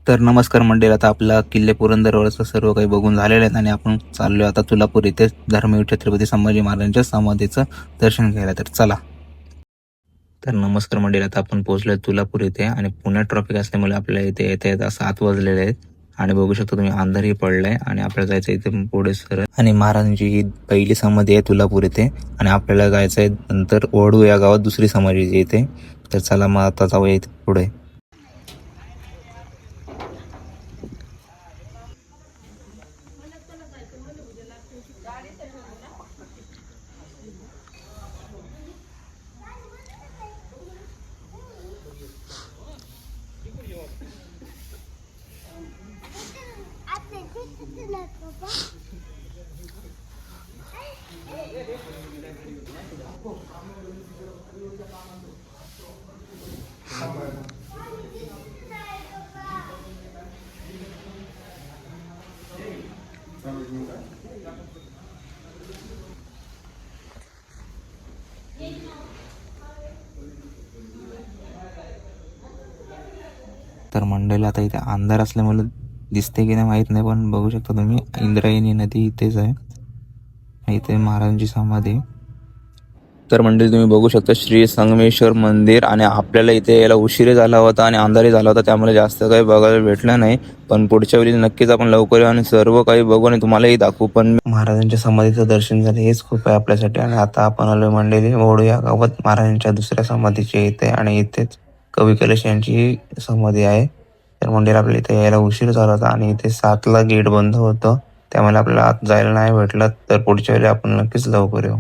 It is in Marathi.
तर नमस्कार मंडळी, आता आपला किल्ले पुरंदरवरचं सर्व काही बघून झालेलं आहे आणि आपण चाललो आता तुळापूर येथे धर्मवीर छत्रपती संभाजी महाराजांच्या समाधीचं दर्शन घ्यायला. तर चला. तर नमस्कार मंडळी, आता आपण पोहोचलोय तुळापूर येथे आणि पुण्यात ट्रॉफिक असल्यामुळे आपल्याला इथे येता येता 7 वाजलेले आहेत आणि बघू शकता तुम्ही अंधारही पडलाय आणि आपल्याला जायचं इथे पुढे सरळ. आणि महाराजांची ही पहिली समाधी आहे तुळापूर येथे आणि आपल्याला जायचं आहे नंतर वडू या गावात दुसरी समाधी येते. तर चला मग आता जाऊया इथे पुढे. तर मंडळीला आता इथे अंधार असल्यामुळे दिसते की नाही माहीत नाही, पण बघू शकता तुम्ही इंद्रायणी नदी इथेच आहे. इथे महाराजांची समाधी. तर मंडळी तुम्ही बघू शकता श्री संगमेश्वर मंदिर आणि आपल्याला इथे यायला उशीर झाला होता आणि अंधारही झाला होता, त्यामुळे जास्त काही बघायला भेटलं नाही. पण पुढच्या वेळी नक्कीच आपण लवकर येऊ आणि सर्व काही बघू आणि तुम्हालाही दाखवू. पण महाराजांच्या समाधीचं दर्शन झालं हेच खूप आहे आपल्यासाठी. आणि आता आपण आलो मंडळी वडू या गावात महाराजांच्या दुसऱ्या समाधीचे इथे आणि इथेच कवी कैलास यांची समाधी आहे. तर मंदिर आपल्याला इथे यायला उशीर झाला होता आणि इथे 7ला गेट बंद होतं, त्यामुळे आपल्याला आत जायला नाही भेटलं. तर पुढच्या वेळी आपण नक्कीच लवकर येऊ.